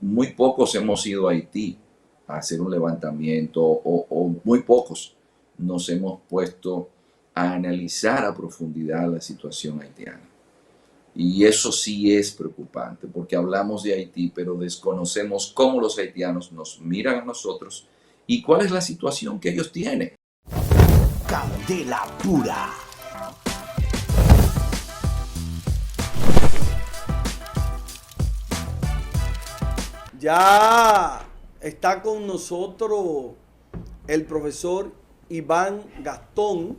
muy pocos hemos ido a Haití a hacer un levantamiento o muy pocos nos hemos puesto a analizar a profundidad la situación haitiana. Y eso sí es preocupante, porque hablamos de Haití, pero desconocemos cómo los haitianos nos miran a nosotros y cuál es la situación que ellos tienen. Candela pura. Ya está con nosotros el profesor Iván Gastón,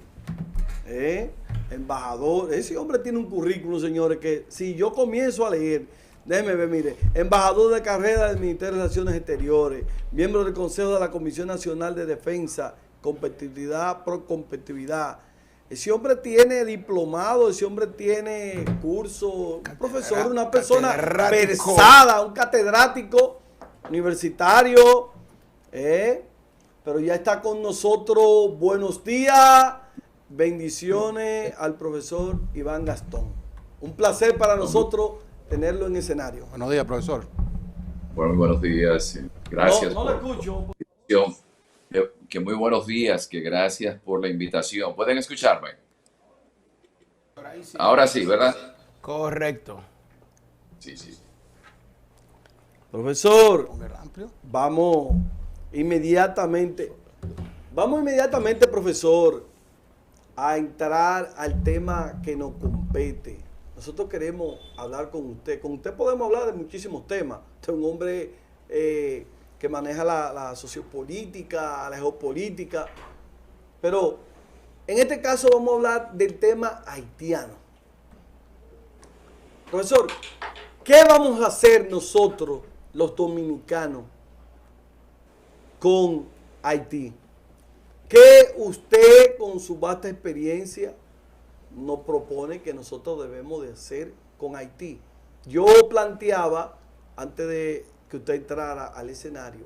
embajador. Ese hombre tiene un currículum, señores, que si yo comienzo a leer, déjeme ver, mire, embajador de carrera del Ministerio de Relaciones Exteriores, miembro del Consejo de la Comisión Nacional de Defensa, competitividad, pro competitividad. Ese hombre tiene diplomado, ese hombre tiene curso, un profesor, una persona versada, un catedrático universitario, pero ya está con nosotros. Buenos días, bendiciones al profesor Iván Gastón. Un placer para nosotros tenerlo en escenario. Buenos días, profesor. Bueno, buenos días. Gracias. No lo escucho. Que muy buenos días, que gracias por la invitación. ¿Pueden escucharme? Ahora sí, ¿verdad? Correcto. Sí, sí. Profesor, vamos inmediatamente, profesor, a entrar al tema que nos compete. Nosotros queremos hablar con usted. Con usted podemos hablar de muchísimos temas. Usted es un hombre que maneja la sociopolítica, la geopolítica. Pero en este caso vamos a hablar del tema haitiano. Profesor, ¿qué vamos a hacer nosotros, los dominicanos, con Haití? ¿Qué usted, con su vasta experiencia, nos propone que nosotros debemos de hacer con Haití? Yo planteaba, antes de que usted entrara al escenario,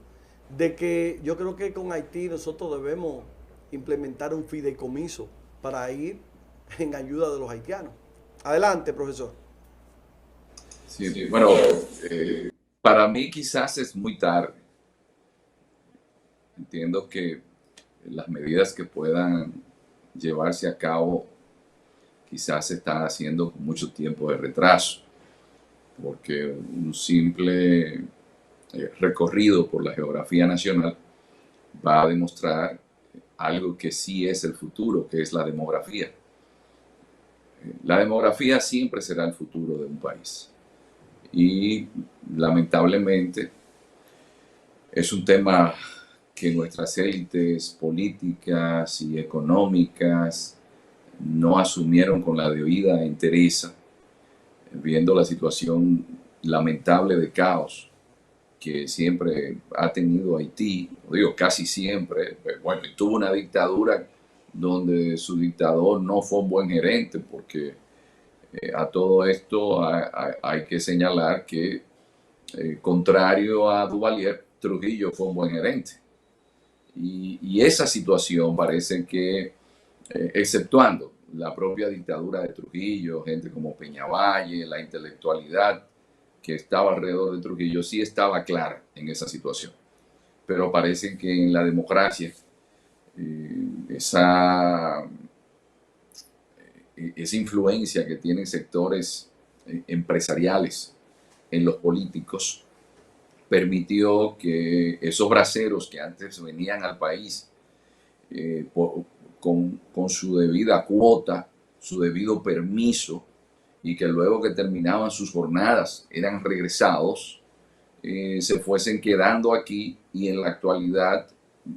de que yo creo que con Haití nosotros debemos implementar un fideicomiso para ir en ayuda de los haitianos. Adelante, profesor. Sí, bueno, para mí quizás es muy tarde. Entiendo que las medidas que puedan llevarse a cabo quizás se están haciendo con mucho tiempo de retraso, porque un simple recorrido por la geografía nacional va a demostrar algo que sí es el futuro, que es la demografía. La demografía siempre será el futuro de un país. Y lamentablemente es un tema que nuestras élites políticas y económicas no asumieron con la debida entereza, viendo la situación lamentable de caos que siempre ha tenido Haití, digo casi siempre. Bueno, tuvo una dictadura donde su dictador no fue un buen gerente, porque a todo esto hay que señalar que, contrario a Duvalier, Trujillo fue un buen gerente. Y esa situación parece que, exceptuando la propia dictadura de Trujillo, gente como Peñavalle, la intelectualidad que estaba alrededor de Trujillo, sí estaba clara en esa situación. Pero parece que en la democracia, esa influencia que tienen sectores empresariales en los políticos permitió que esos braceros que antes venían al país con su debida cuota, su debido permiso, y que luego que terminaban sus jornadas eran regresados, se fuesen quedando aquí. Y en la actualidad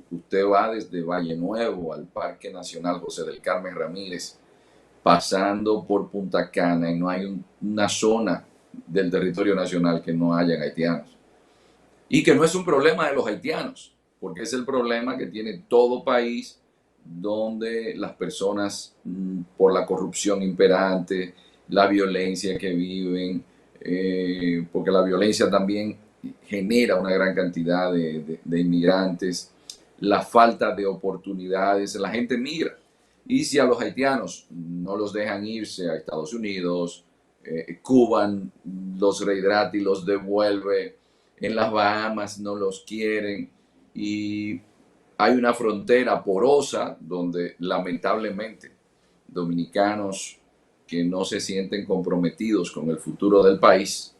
usted va desde Valle Nuevo al Parque Nacional José del Carmen Ramírez, pasando por Punta Cana, y no hay una zona del territorio nacional que no hayan haitianos. Y que no es un problema de los haitianos, porque es el problema que tiene todo país donde las personas, por la corrupción imperante, la violencia que viven, porque la violencia también genera una gran cantidad de inmigrantes, la falta de oportunidades, la gente migra. Y si a los haitianos no los dejan irse a Estados Unidos, Cuba los rehidrata y los devuelve, en las Bahamas no los quieren y hay una frontera porosa donde lamentablemente dominicanos que no se sienten comprometidos con el futuro del país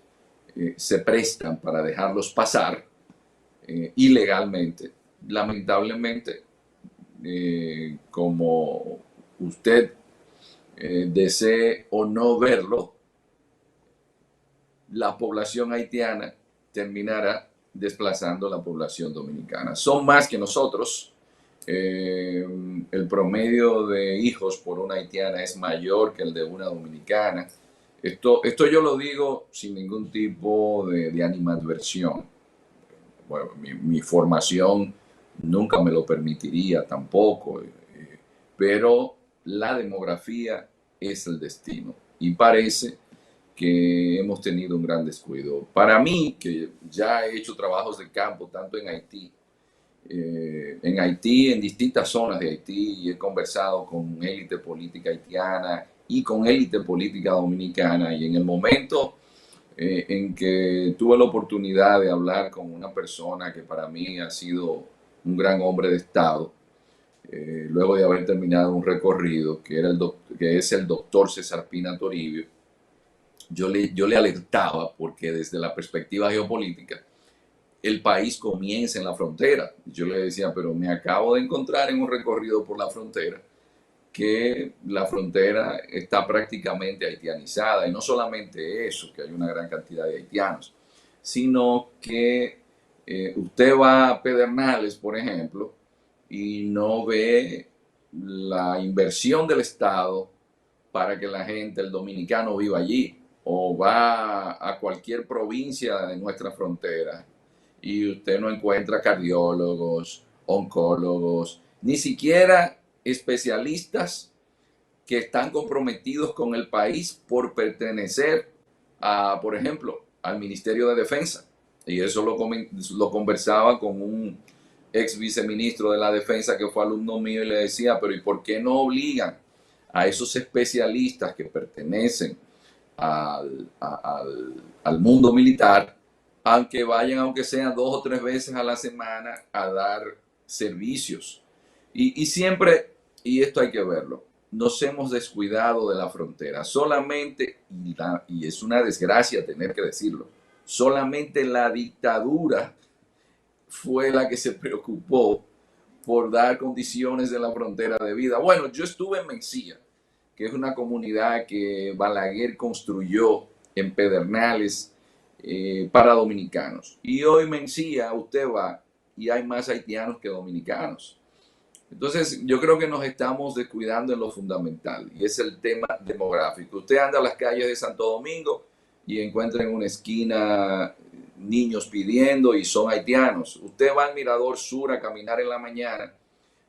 se prestan para dejarlos pasar ilegalmente. Lamentablemente, como usted desee o no verlo, la población haitiana terminará desplazando a la población dominicana. Son más que nosotros. El promedio de hijos por una haitiana es mayor que el de una dominicana. Esto yo lo digo sin ningún tipo de animadversión. Bueno, mi formación nunca me lo permitiría tampoco, pero la demografía es el destino y parece que hemos tenido un gran descuido. Para mí, que ya he hecho trabajos de campo tanto en Haití, en distintas zonas de Haití, y he conversado con élite política haitiana y con élite política dominicana, y en el momento en que tuve la oportunidad de hablar con una persona que para mí ha sido un gran hombre de Estado, luego de haber terminado un recorrido, que es el doctor César Pina Toribio, yo le alertaba porque desde la perspectiva geopolítica, el país comienza en la frontera. Yo le decía, pero me acabo de encontrar en un recorrido por la frontera que la frontera está prácticamente haitianizada. Y no solamente eso, que hay una gran cantidad de haitianos, sino que usted va a Pedernales, por ejemplo, y no ve la inversión del Estado para que la gente, el dominicano, viva allí. O va a cualquier provincia de nuestra frontera y usted no encuentra cardiólogos, oncólogos, ni siquiera especialistas que están comprometidos con el país por pertenecer a, por ejemplo, al Ministerio de Defensa. Y eso lo conversaba con un ex viceministro de la Defensa que fue alumno mío y le decía, pero ¿y por qué no obligan a esos especialistas que pertenecen al mundo militar, aunque vayan, aunque sean 2 o 3 veces a la semana, a dar servicios? Y siempre, y esto hay que verlo, nos hemos descuidado de la frontera. Solamente, y es una desgracia tener que decirlo, solamente la dictadura fue la que se preocupó por dar condiciones de la frontera de vida. Bueno, yo estuve en Mencía, que es una comunidad que Balaguer construyó en Pedernales para dominicanos. Y hoy Mencía, usted va y hay más haitianos que dominicanos. Entonces, yo creo que nos estamos descuidando en lo fundamental, y es el tema demográfico. Usted anda a las calles de Santo Domingo y encuentra en una esquina niños pidiendo y son haitianos. Usted va al Mirador Sur a caminar en la mañana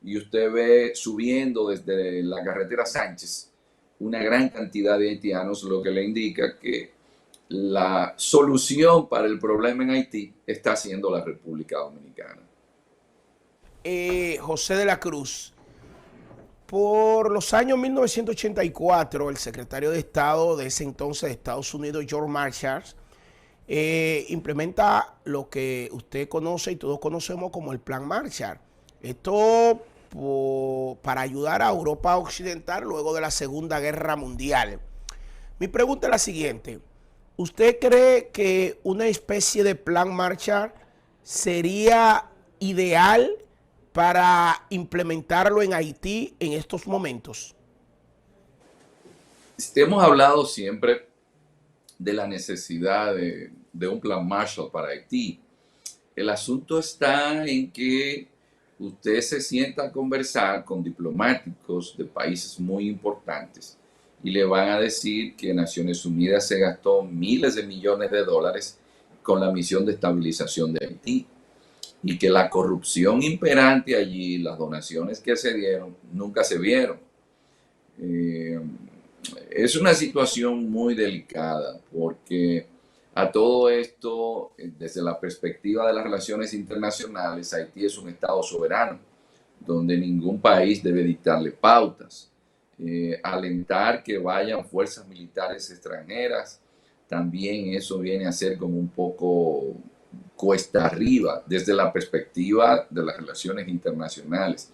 y usted ve subiendo desde la carretera Sánchez una gran cantidad de haitianos, lo que le indica que la solución para el problema en Haití está siendo la República Dominicana. José de la Cruz, por los años 1984, el secretario de Estado de ese entonces de Estados Unidos, George Marshall, implementa lo que usted conoce y todos conocemos como el Plan Marshall. Esto para ayudar a Europa Occidental luego de la Segunda Guerra Mundial. Mi pregunta es la siguiente. ¿Usted cree que una especie de Plan Marshall sería ideal para implementarlo en Haití en estos momentos? Hemos hablado siempre de la necesidad de un Plan Marshall para Haití. El asunto está en que usted se sienta a conversar con diplomáticos de países muy importantes y le van a decir que Naciones Unidas se gastó miles de millones de dólares con la misión de estabilización de Haití y que la corrupción imperante allí, las donaciones que se dieron, nunca se vieron. Es una situación muy delicada porque a todo esto, desde la perspectiva de las relaciones internacionales, Haití es un Estado soberano, donde ningún país debe dictarle pautas. Alentar que vayan fuerzas militares extranjeras, también eso viene a ser como un poco cuesta arriba desde la perspectiva de las relaciones internacionales.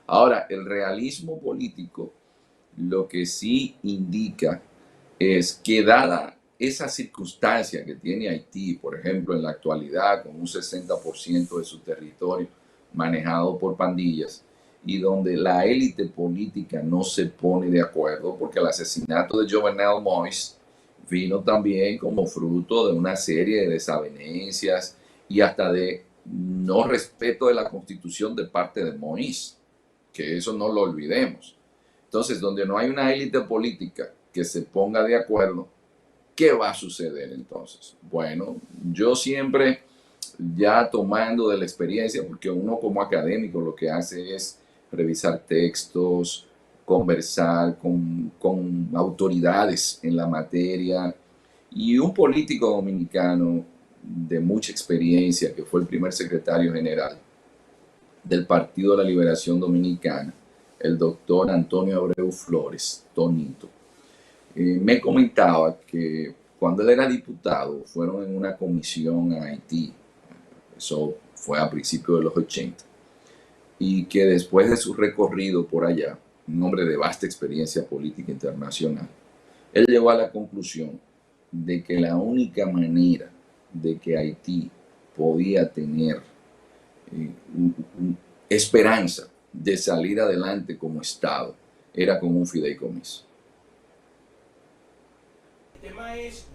Ahora, el realismo político lo que sí indica es que dada esa circunstancia que tiene Haití, por ejemplo, en la actualidad, con un 60% de su territorio manejado por pandillas, y donde la élite política no se pone de acuerdo, porque el asesinato de Jovenel Moïse vino también como fruto de una serie de desavenencias y hasta de no respeto de la Constitución de parte de Moïse, que eso no lo olvidemos. Entonces, donde no hay una élite política que se ponga de acuerdo, ¿qué va a suceder entonces? Bueno, yo siempre, ya tomando de la experiencia, porque uno como académico lo que hace es revisar textos, conversar con autoridades en la materia, y un político dominicano de mucha experiencia, que fue el primer secretario general del Partido de la Liberación Dominicana, el doctor Antonio Abreu Flores, Tonito, me comentaba que cuando él era diputado fueron en una comisión a Haití, eso fue a principios de los 80, y que después de su recorrido por allá, un hombre de vasta experiencia política internacional, él llegó a la conclusión de que la única manera de que Haití podía tener esperanza de salir adelante como Estado era con un fideicomiso. El tema es,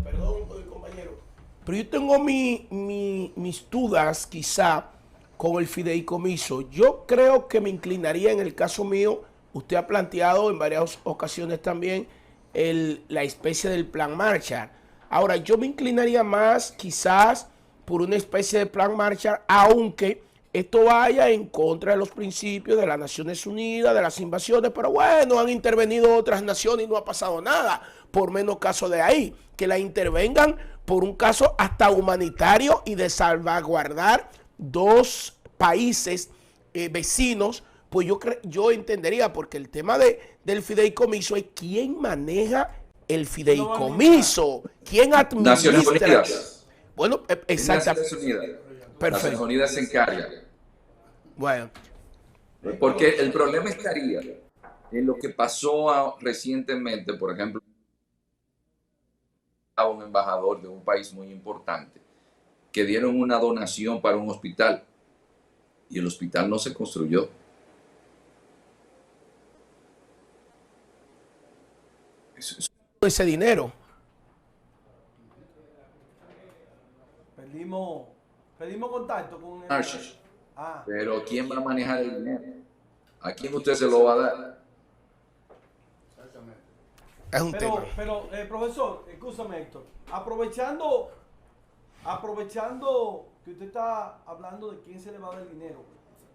perdón, compañero, pero yo tengo mis dudas quizá con el fideicomiso. Yo creo que me inclinaría en el caso mío, usted ha planteado en varias ocasiones también la especie del plan Marshall. Ahora, yo me inclinaría más quizás por una especie de plan Marshall, aunque esto vaya en contra de los principios de las Naciones Unidas, de las invasiones, pero bueno, han intervenido otras naciones y no ha pasado nada, por menos caso de ahí, que la intervengan por un caso hasta humanitario y de salvaguardar dos países vecinos, pues yo entendería, porque el tema del fideicomiso es quién maneja el fideicomiso, quién administra. Naciones Unidas. Bueno, exactamente. Naciones Unidas. Perfecto. Naciones Unidas se encarga. Bueno. Porque el problema estaría en lo que pasó recientemente, por ejemplo, a un embajador de un país muy importante que dieron una donación para un hospital y el hospital no se construyó. Ese dinero. Perdimos contacto con el... Pero ¿quién va a manejar el dinero? ¿A quién usted se lo va a dar? Es un tema. Pero profesor, escúchame, Héctor, aprovechando que usted está hablando de quién se le va a dar el dinero,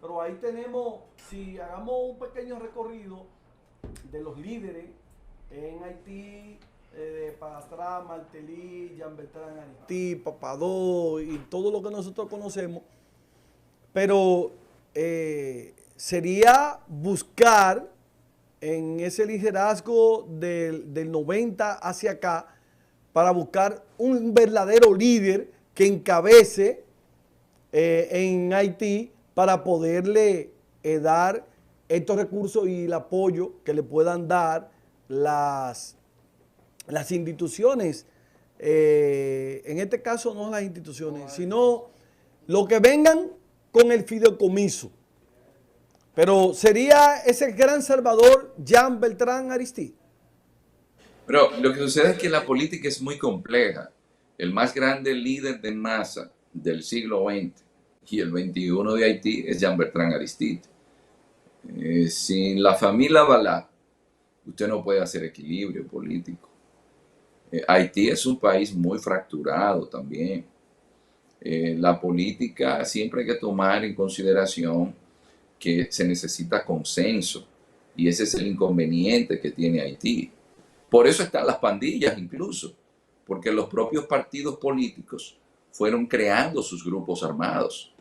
pero ahí tenemos, si hagamos un pequeño recorrido de los líderes en Haití, Pastrá, Martelly, Jean Bertrand Aristide, Papadó y todo lo que nosotros conocemos, pero sería buscar en ese liderazgo del 90 hacia acá para buscar un verdadero líder que encabece en Haití para poderle dar estos recursos y el apoyo que le puedan dar las instituciones, en este caso no las instituciones, sino lo que vengan con el fideicomiso. Pero sería ese gran salvador Jean Bertrand Aristide. Pero lo que sucede es que la política es muy compleja. El más grande líder de masa del siglo XX y el XXI de Haití es Jean Bertrand Aristide. Sin la familia Balá, usted no puede hacer equilibrio político. Haití es un país muy fracturado también. La política siempre hay que tomar en consideración que se necesita consenso, y ese es el inconveniente que tiene Haití. Por eso están las pandillas incluso, porque los propios partidos políticos fueron creando sus grupos armados.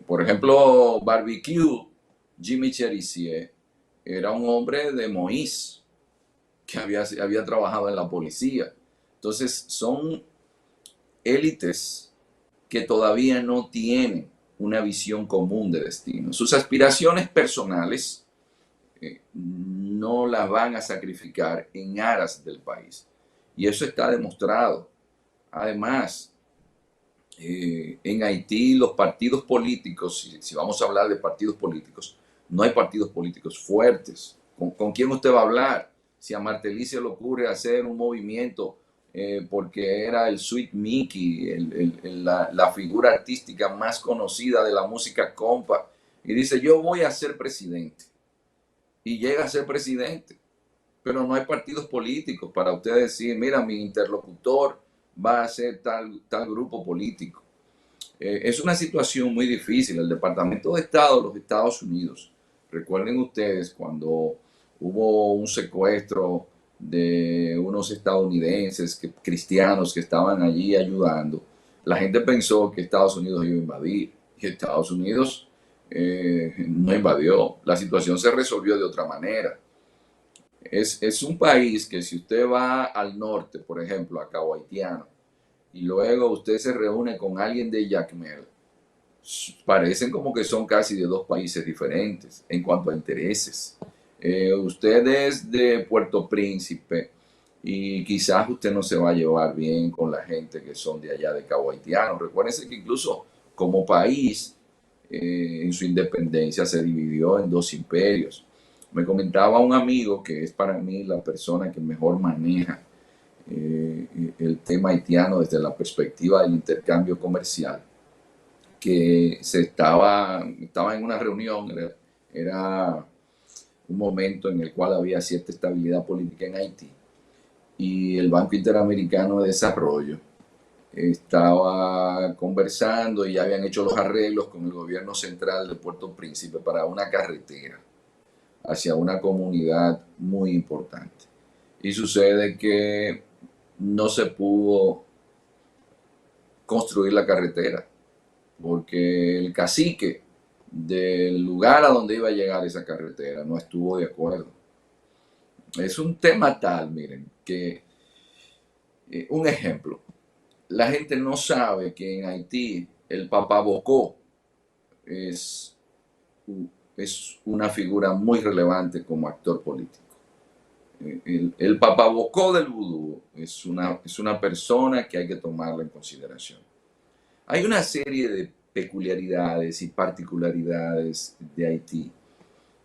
Por ejemplo, Barbecue, Jimmy Cherizier, era un hombre de Moïse, que había trabajado en la policía. Entonces son élites que todavía no tienen una visión común de destino. Sus aspiraciones personales no las van a sacrificar en aras del país. Y eso está demostrado. Además, en Haití los partidos políticos, si vamos a hablar de partidos políticos, no hay partidos políticos fuertes. ¿Con quién usted va a hablar? Si a Martelly se le ocurre hacer un movimiento porque era el Sweet Mickey, la figura artística más conocida de la música compa, y dice, yo voy a ser presidente. Y llega a ser presidente. Pero no hay partidos políticos para usted decir, mira, mi interlocutor va a ser tal grupo político. Es una situación muy difícil. El Departamento de Estado de los Estados Unidos, recuerden ustedes cuando hubo un secuestro de unos estadounidenses cristianos que estaban allí ayudando, la gente pensó que Estados Unidos iba a invadir, y Estados Unidos no invadió. La situación se resolvió de otra manera. Es un país que si usted va al norte, por ejemplo, a Cabo Haitiano, y luego usted se reúne con alguien de Jacmel, parecen como que son casi de dos países diferentes en cuanto a intereses. Usted es de Puerto Príncipe y quizás usted no se va a llevar bien con la gente que son de allá de Cabo Haitiano. Recuérdense que incluso como país, en su independencia se dividió en dos imperios. Me comentaba un amigo que es para mí la persona que mejor maneja el tema haitiano desde la perspectiva del intercambio comercial, que estaba en una reunión, era un momento en el cual había cierta estabilidad política en Haití, y el Banco Interamericano de Desarrollo estaba conversando y ya habían hecho los arreglos con el gobierno central de Puerto Príncipe para una carretera hacia una comunidad muy importante. Y sucede que no se pudo construir la carretera porque el cacique del lugar a donde iba a llegar esa carretera no estuvo de acuerdo. Es un tema tal, miren, que un ejemplo, la gente no sabe que en Haití el Papá Bocó es una figura muy relevante como actor político. El Papá Bocó del vudú es una persona que hay que tomarla en consideración. Hay una serie de peculiaridades y particularidades de Haití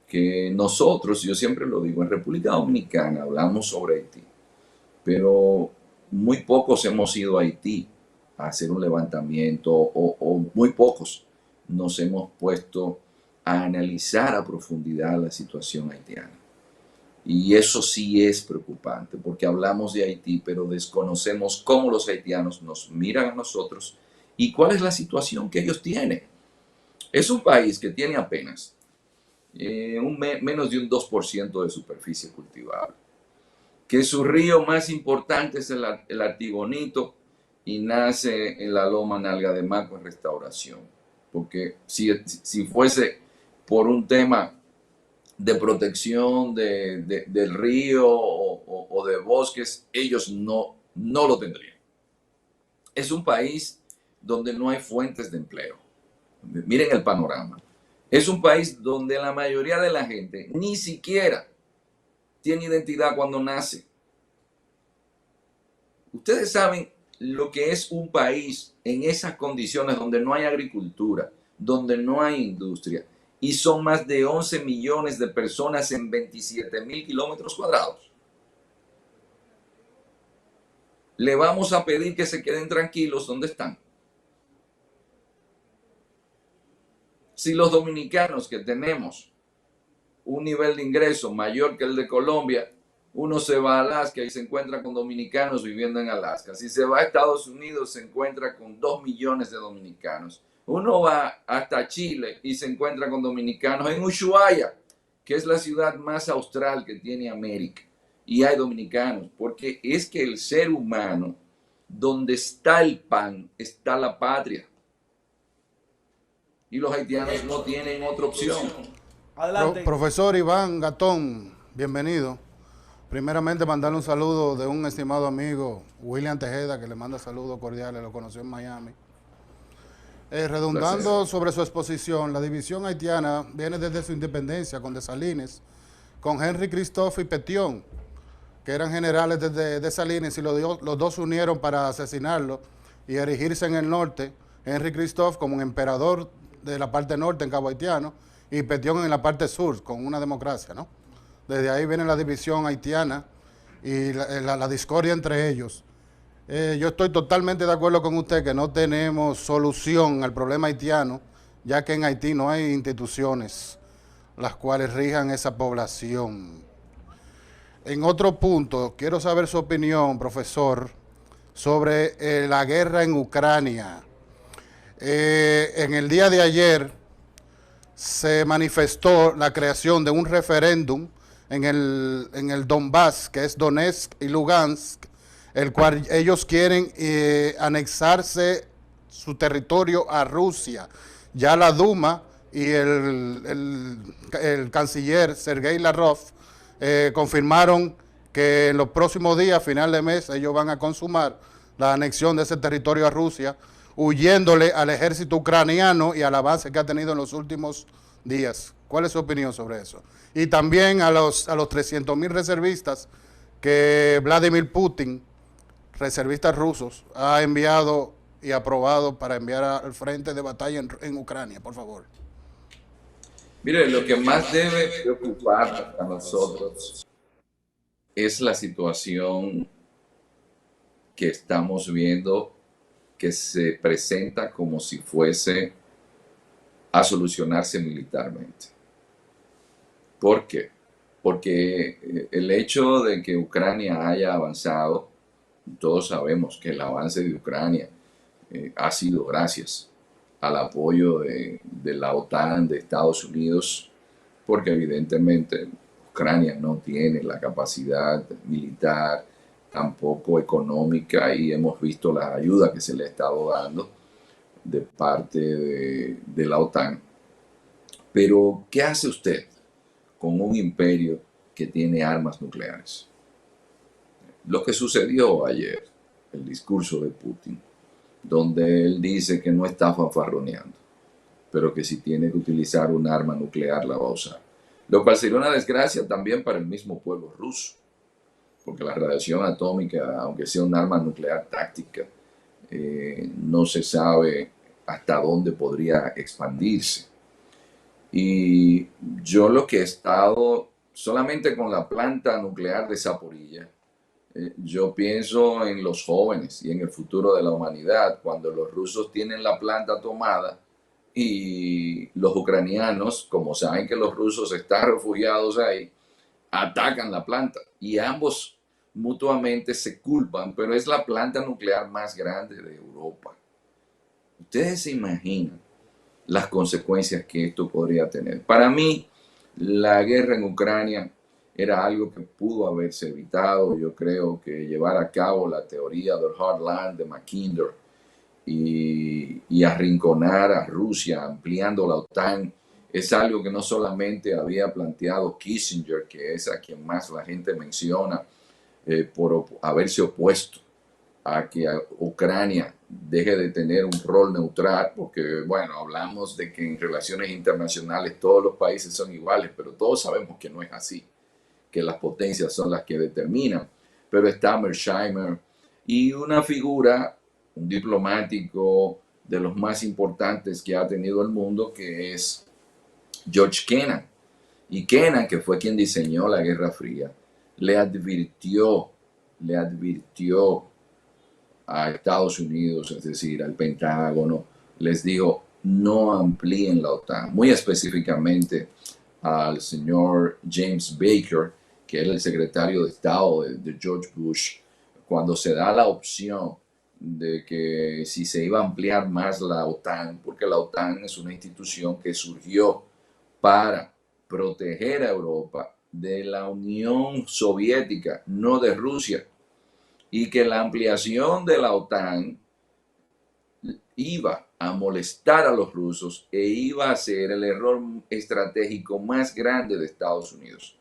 que nosotros, yo siempre lo digo, en República Dominicana hablamos sobre Haití, pero muy pocos hemos ido a Haití a hacer un levantamiento o muy pocos nos hemos puesto a analizar a profundidad la situación haitiana. Y eso sí es preocupante, porque hablamos de Haití, pero desconocemos cómo los haitianos nos miran a nosotros y cuál es la situación que ellos tienen. Es un país que tiene apenas menos de un 2% de superficie cultivable, que su río más importante es el Artibonito y nace en la loma Nalga de Maco en Restauración, porque si fuese por un tema de protección del río o de bosques, ellos no lo tendrían. Es un país donde no hay fuentes de empleo. Miren el panorama. Es un país donde la mayoría de la gente ni siquiera tiene identidad cuando nace. Ustedes saben lo que es un país en esas condiciones donde no hay agricultura, donde no hay industria, y son más de 11 millones de personas en 27,000 kilómetros cuadrados. Le vamos a pedir que se queden tranquilos donde están. Si los dominicanos que tenemos un nivel de ingreso mayor que el de Colombia, uno se va a Alaska y se encuentra con dominicanos viviendo en Alaska. Si se va a Estados Unidos, se encuentra con 2 millones de dominicanos. Uno va hasta Chile y se encuentra con dominicanos en Ushuaia, que es la ciudad más austral que tiene América. Y hay dominicanos, porque es que el ser humano, donde está el pan, está la patria. Y los haitianos no tienen otra opción. Adelante. Profesor Iván Gatón, bienvenido. Primeramente, mandarle un saludo de un estimado amigo, William Tejeda, que le manda saludos cordiales, lo conoció en Miami. Redundando sobre su exposición, la división haitiana viene desde su independencia con Dessalines, con Henry Christophe y Petion, que eran generales desde Dessalines, y los dos se unieron para asesinarlo y erigirse en el norte, Henry Christophe como un emperador de la parte norte en Cabo Haitiano y Petion en la parte sur, con una democracia, ¿no? Desde ahí viene la división haitiana y la discordia entre ellos. Yo estoy totalmente de acuerdo con usted que no tenemos solución al problema haitiano, ya que en Haití no hay instituciones las cuales rijan esa población. En otro punto, quiero saber su opinión, profesor, sobre la guerra en Ucrania. En el día de ayer se manifestó la creación de un referéndum en el Donbass, que es Donetsk y Lugansk, el cual ellos quieren anexarse su territorio a Rusia. Ya la Duma y el canciller Sergei Lavrov confirmaron que en los próximos días, a final de mes, ellos van a consumar la anexión de ese territorio a Rusia, huyéndole al ejército ucraniano y al avance que ha tenido en los últimos días. ¿Cuál es su opinión sobre eso? Y también a los 300,000 reservistas que Vladimir Putin, reservistas rusos, ha enviado y aprobado para enviar al frente de batalla en Ucrania, por favor. Mire, lo que más debe preocupar a nosotros es la situación que estamos viendo, que se presenta como si fuese a solucionarse militarmente. ¿Por qué? Porque el hecho de que Ucrania haya avanzado, todos sabemos que el avance de Ucrania ha sido gracias al apoyo de la OTAN, de Estados Unidos, porque evidentemente Ucrania no tiene la capacidad militar, tampoco económica, y hemos visto la ayuda que se le ha estado dando de parte de la OTAN. Pero, ¿qué hace usted con un imperio que tiene armas nucleares? Lo que sucedió ayer, el discurso de Putin, donde él dice que no está fanfarroneando, pero que si tiene que utilizar un arma nuclear la va a usar. Lo cual sería una desgracia también para el mismo pueblo ruso, porque la radiación atómica, aunque sea un arma nuclear táctica, no se sabe hasta dónde podría expandirse. Y yo lo que he estado solamente con la planta nuclear de Zaporilla, yo pienso en los jóvenes y en el futuro de la humanidad, cuando los rusos tienen la planta tomada y los ucranianos, como saben que los rusos están refugiados ahí, atacan la planta y ambos mutuamente se culpan, pero es la planta nuclear más grande de Europa. Ustedes se imaginan las consecuencias que esto podría tener. Para mí, la guerra en Ucrania era algo que pudo haberse evitado. Yo creo que llevar a cabo la teoría del Heartland de Mackinder y arrinconar a Rusia, ampliando la OTAN, es algo que no solamente había planteado Kissinger, que es a quien más la gente menciona, por haberse opuesto a que Ucrania deje de tener un rol neutral, porque, bueno, hablamos de que en relaciones internacionales todos los países son iguales, pero todos sabemos que no es así, que las potencias son las que determinan. Pero está Mearsheimer y una figura, un diplomático de los más importantes que ha tenido el mundo, que es George Kennan. Y Kennan, que fue quien diseñó la Guerra Fría, le advirtió a Estados Unidos, es decir, al Pentágono, les dijo, no amplíen la OTAN. Muy específicamente al señor James Baker, que era el secretario de Estado de George Bush, cuando se da la opción de que si se iba a ampliar más la OTAN, porque la OTAN es una institución que surgió para proteger a Europa de la Unión Soviética, no de Rusia, y que la ampliación de la OTAN iba a molestar a los rusos e iba a ser el error estratégico más grande de Estados Unidos.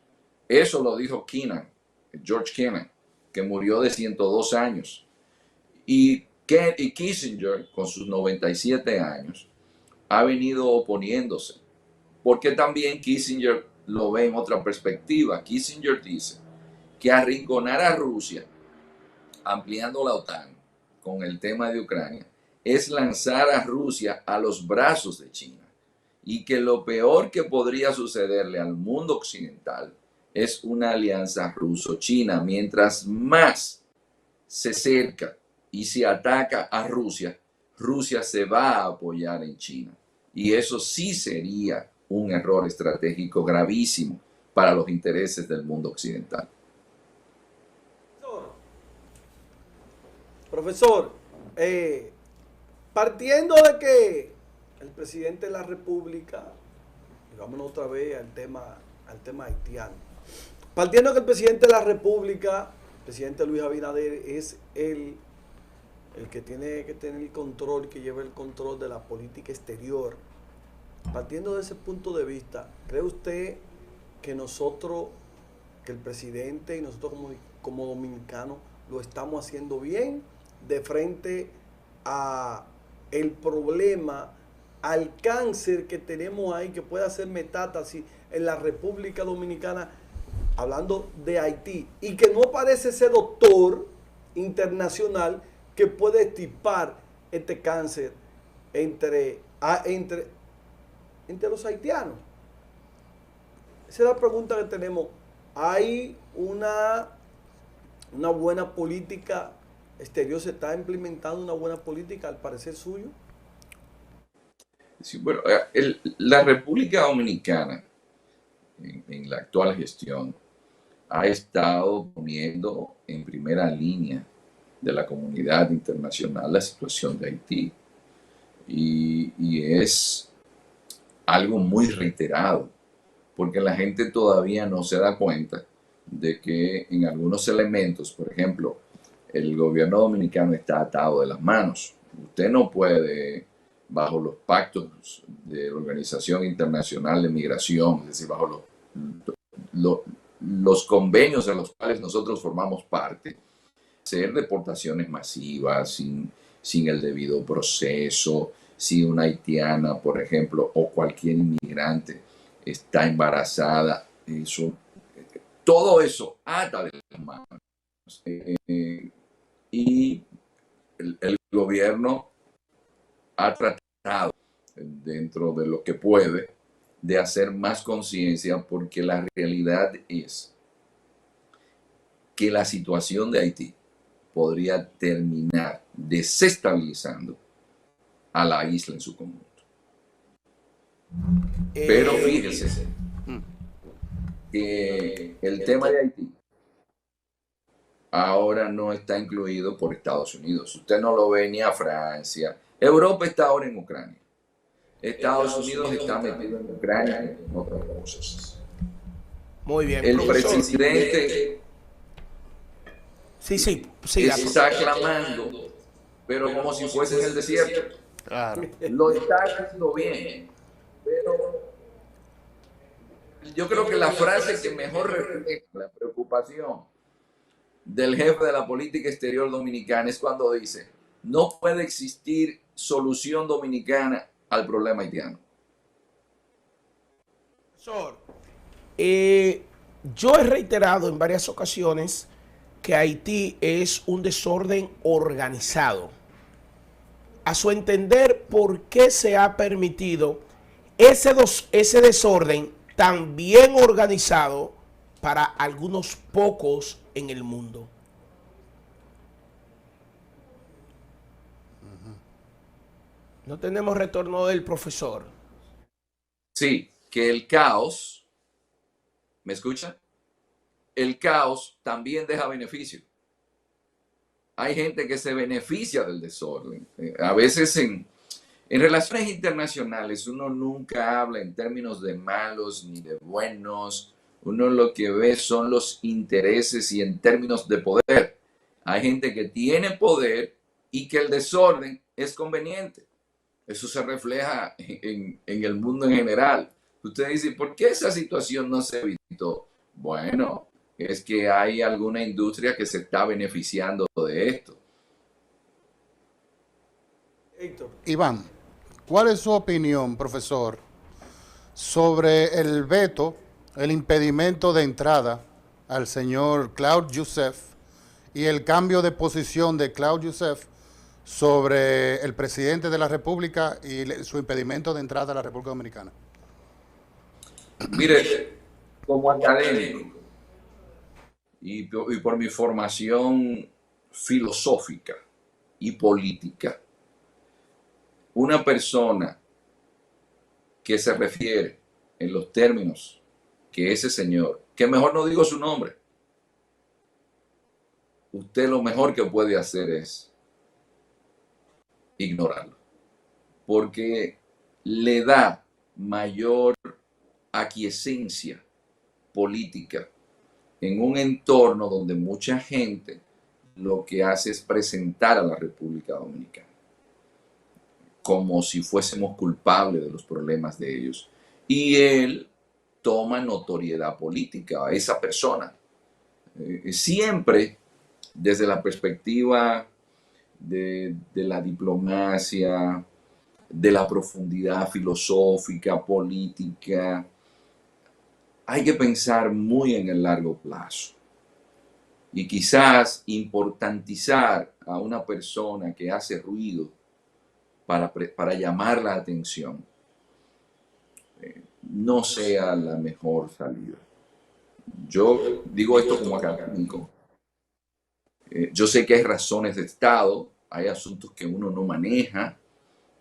Eso lo dijo Kennan George Kennan, que murió de 102 años. Y Kissinger, con sus 97 años, ha venido oponiéndose, porque también Kissinger lo ve en otra perspectiva. Kissinger dice que arrinconar a Rusia, ampliando la OTAN con el tema de Ucrania, es lanzar a Rusia a los brazos de China, y que lo peor que podría sucederle al mundo occidental es una alianza ruso-china. Mientras más se cerca y se ataca a Rusia, Rusia se va a apoyar en China. Y eso sí sería un error estratégico gravísimo para los intereses del mundo occidental. Profesor, partiendo de que el presidente de la República, vámonos otra vez al tema haitiano, partiendo de que el presidente de la República, el presidente Luis Abinader, es el que tiene que tener el control, que lleva el control de la política exterior, partiendo de ese punto de vista, ¿cree usted que nosotros, que el presidente y nosotros como dominicanos lo estamos haciendo bien de frente a el problema, al cáncer que tenemos ahí, que puede hacer metástasis en la República Dominicana, hablando de Haití, y que no aparece ese doctor internacional que puede extirpar este cáncer entre los haitianos? Esa es la pregunta que tenemos. ¿Hay una buena política exterior? ¿Se está implementando una buena política al parecer suyo? Sí, bueno, la República Dominicana, en la actual gestión, ha estado poniendo en primera línea de la comunidad internacional la situación de Haití. Y es algo muy reiterado, porque la gente todavía no se da cuenta de que en algunos elementos, por ejemplo, el gobierno dominicano está atado de las manos. Usted no puede, bajo los pactos de la Organización Internacional de Migración, es decir, bajo los convenios de los cuales nosotros formamos parte, hacer deportaciones masivas sin el debido proceso. Si una haitiana, por ejemplo, o cualquier inmigrante está embarazada, todo eso ata de las manos. Y el gobierno ha tratado, dentro de lo que puede, de hacer más conciencia, porque la realidad es que la situación de Haití podría terminar desestabilizando a la isla en su conjunto. Pero fíjense que el tema de Haití ahora no está incluido por Estados Unidos. Usted no lo ve ni a Francia. Europa está ahora en Ucrania. Estados Unidos está metido en Ucrania y en otras cosas. Muy bien. El profesor. presidente Sí, está clamando, pero como si fuese en el desierto. Claro. Lo está haciendo bien, pero yo creo que la frase que mejor refleja la preocupación del jefe de la política exterior dominicana es cuando dice: no puede existir solución dominicana al problema haitiano. Profesor, yo he reiterado en varias ocasiones que Haití es un desorden organizado. A su entender, ¿por qué se ha permitido ese desorden tan bien organizado para algunos pocos en el mundo? No tenemos retorno del profesor. Sí, que el caos, ¿me escucha? El caos también deja beneficio. Hay gente que se beneficia del desorden. A veces en relaciones internacionales uno nunca habla en términos de malos ni de buenos. Uno lo que ve son los intereses y en términos de poder. Hay gente que tiene poder y que el desorden es conveniente. Eso se refleja en el mundo en general. Usted dice, ¿por qué esa situación no se evitó? Bueno, es que hay alguna industria que se está beneficiando de esto. Héctor. Iván, ¿cuál es su opinión, profesor, sobre el veto, el impedimento de entrada al señor Claude Joseph y el cambio de posición de Claude Joseph sobre el presidente de la República y su impedimento de entrada a la República Dominicana? Mire, como académico y por mi formación filosófica y política, una persona que se refiere en los términos que ese señor, que mejor no digo su nombre, usted lo mejor que puede hacer es ignorarlo, porque le da mayor aquiescencia política en un entorno donde mucha gente lo que hace es presentar a la República Dominicana como si fuésemos culpables de los problemas de ellos. Y él toma notoriedad política a esa persona. Siempre desde la perspectiva de la diplomacia, de la profundidad filosófica, política, hay que pensar muy en el largo plazo. Y quizás importantizar a una persona que hace ruido para llamar la atención no sea la mejor salida. Yo digo esto como académico. Yo sé que hay razones de Estado, hay asuntos que uno no maneja,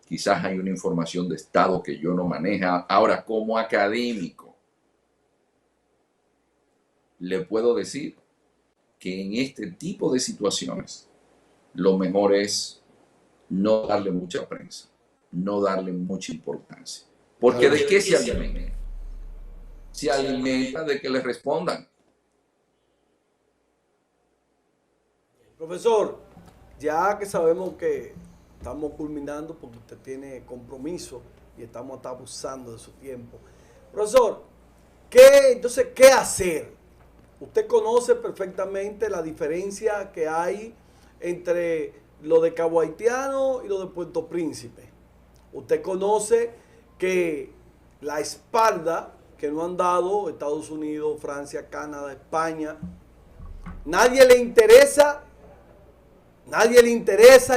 quizás hay una información de Estado que yo no maneja. Ahora, como académico, le puedo decir que en este tipo de situaciones lo mejor es no darle mucha prensa, no darle mucha importancia. Porque ¿de qué se alimenta? Se alimenta de que le respondan. Profesor, ya que sabemos que estamos culminando porque usted tiene compromiso y estamos hasta abusando de su tiempo. Profesor, entonces, ¿qué hacer? Usted conoce perfectamente la diferencia que hay entre lo de Cabo Haitiano y lo de Puerto Príncipe. Usted conoce que la espalda que no han dado Estados Unidos, Francia, Canadá, España, nadie le interesa,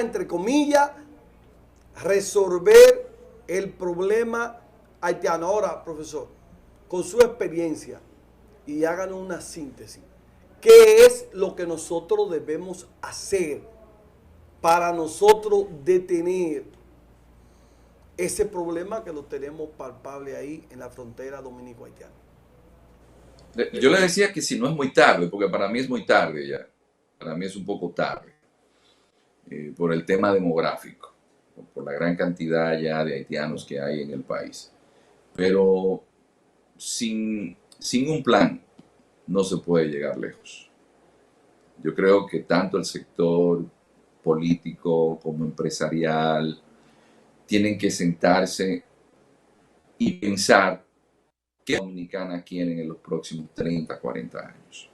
entre comillas, resolver el problema haitiano. Ahora, profesor, con su experiencia, y háganos una síntesis, ¿qué es lo que nosotros debemos hacer para nosotros detener ese problema que lo tenemos palpable ahí en la frontera dominico-haitiana? Yo le decía que si no es muy tarde, porque para mí es muy tarde ya, para mí es un poco tarde, por el tema demográfico, por la gran cantidad ya de haitianos que hay en el país. Pero sin un plan no se puede llegar lejos. Yo creo que tanto el sector político como empresarial tienen que sentarse y pensar qué Dominicana quieren en los próximos 30, 40 años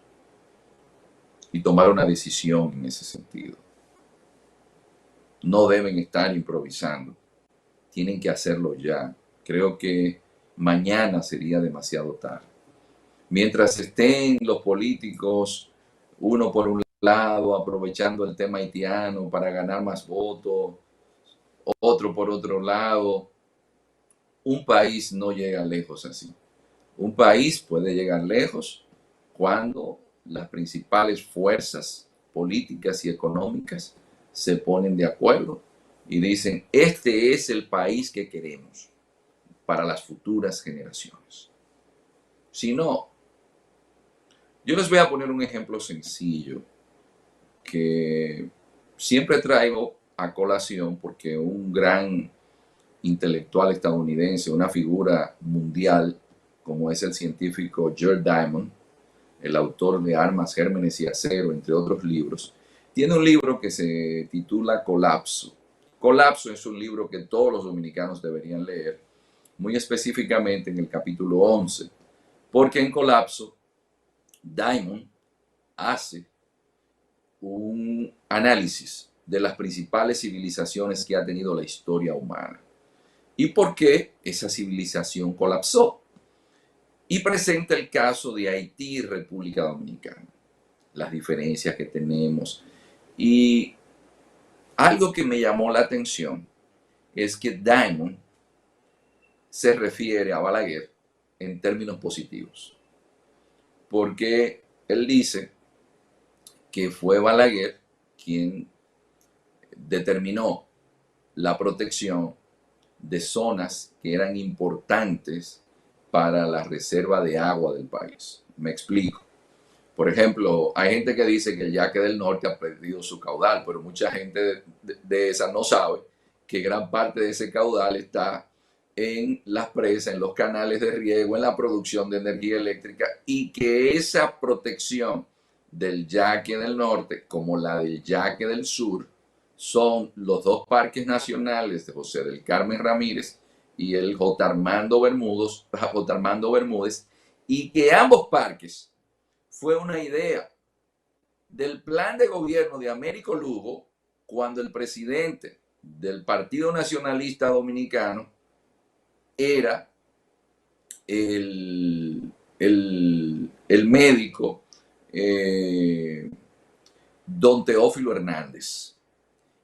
y tomar una decisión en ese sentido. No deben estar improvisando, tienen que hacerlo ya. Creo que mañana sería demasiado tarde. Mientras estén los políticos, uno por un lado aprovechando el tema haitiano para ganar más votos, otro por otro lado, un país no llega lejos así. Un país puede llegar lejos cuando las principales fuerzas políticas y económicas se ponen de acuerdo y dicen, este es el país que queremos para las futuras generaciones. Si no, yo les voy a poner un ejemplo sencillo que siempre traigo a colación porque un gran intelectual estadounidense, una figura mundial como es el científico Jared Diamond, el autor de Armas, Gérmenes y Acero, entre otros libros, tiene un libro que se titula Colapso. Colapso es un libro que todos los dominicanos deberían leer, muy específicamente en el capítulo 11, porque en Colapso Diamond hace un análisis de las principales civilizaciones que ha tenido la historia humana y por qué esa civilización colapsó. Y presenta el caso de Haití y República Dominicana, las diferencias que tenemos. Y algo que me llamó la atención es que Diamond se refiere a Balaguer en términos positivos, porque él dice que fue Balaguer quien determinó la protección de zonas que eran importantes para la reserva de agua del país. Me explico. Por ejemplo, hay gente que dice que el Yaque del Norte ha perdido su caudal, pero mucha gente de esa no sabe que gran parte de ese caudal está en las presas, en los canales de riego, en la producción de energía eléctrica, y que esa protección del Yaque del Norte, como la del Yaque del Sur, son los dos parques nacionales de José del Carmen Ramírez y el J. Armando Bermúdez, y que ambos parques fue una idea del plan de gobierno de Américo Lugo cuando el presidente del Partido Nacionalista Dominicano era el médico don Teófilo Hernández,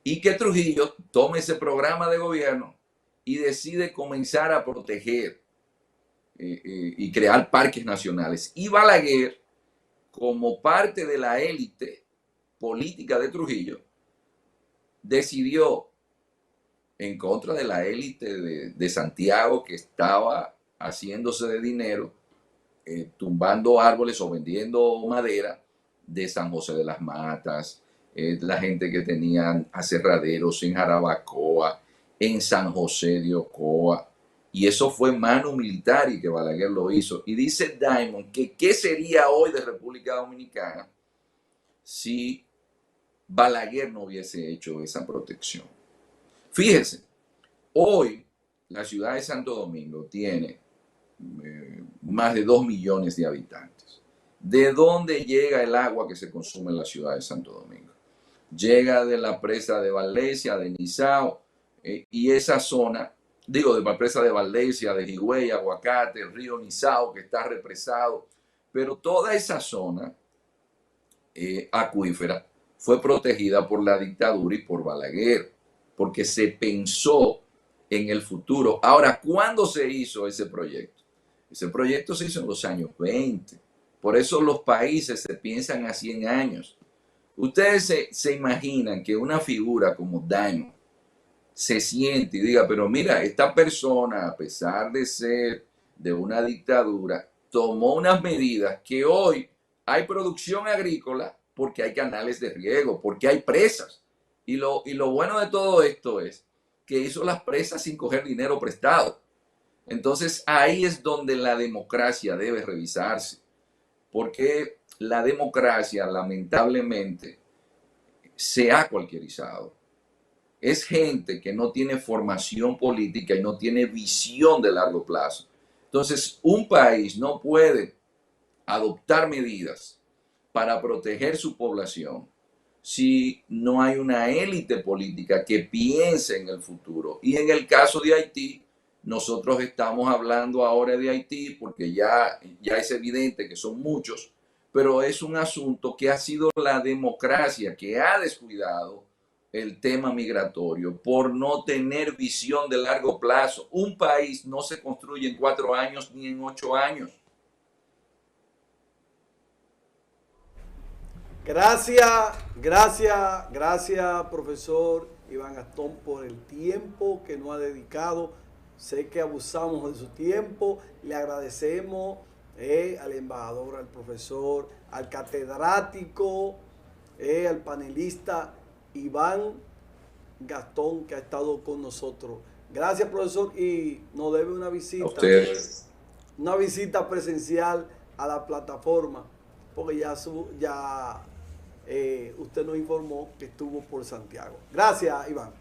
y que Trujillo tome ese programa de gobierno y decide comenzar a proteger y crear parques nacionales. Y Balaguer, como parte de la élite política de Trujillo, decidió, en contra de la élite de Santiago, que estaba haciéndose de dinero, tumbando árboles o vendiendo madera de San José de las Matas, la gente que tenían aserraderos en Jarabacoa, en San José de Ocoa, y eso fue mano militar y que Balaguer lo hizo. Y dice Diamond que qué sería hoy de República Dominicana si Balaguer no hubiese hecho esa protección. Fíjense, hoy la ciudad de Santo Domingo tiene más de 2 millones de habitantes. ¿De dónde llega el agua que se consume en la ciudad de Santo Domingo? Llega de la presa de Valdecilla, de Nizao, y esa zona, digo, de la presa de Valdecilla, de Higüey, Aguacate, el río Nizao, que está represado, pero toda esa zona acuífera fue protegida por la dictadura y por Balaguer, porque se pensó en el futuro. Ahora, ¿cuándo se hizo ese proyecto? Ese proyecto se hizo en los años 20. Por eso los países se piensan a 100 años. Ustedes se imaginan que una figura como Diamond se siente y diga, pero mira, esta persona, a pesar de ser de una dictadura, tomó unas medidas que hoy hay producción agrícola porque hay canales de riego, porque hay presas. Y lo bueno de todo esto es que hizo las presas sin coger dinero prestado. Entonces ahí es donde la democracia debe revisarse, porque la democracia lamentablemente se ha cualquierizado. Es gente que no tiene formación política y no tiene visión de largo plazo. Entonces un país no puede adoptar medidas para proteger su población si no hay una élite política que piense en el futuro. Y en el caso de Haití, nosotros estamos hablando ahora de Haití porque ya es evidente que son muchos, pero es un asunto que ha sido la democracia que ha descuidado el tema migratorio por no tener visión de largo plazo. Un país no se construye en 4 años ni en 8 años. Gracias, profesor Iván Gastón, por el tiempo que nos ha dedicado. Sé que abusamos de su tiempo. Le agradecemos al embajador, al profesor, al catedrático, al panelista Iván Gastón, que ha estado con nosotros. Gracias, profesor, y nos debe una visita. A ustedes. Una visita presencial a la plataforma, porque usted nos informó que estuvo por Santiago. Gracias, Iván.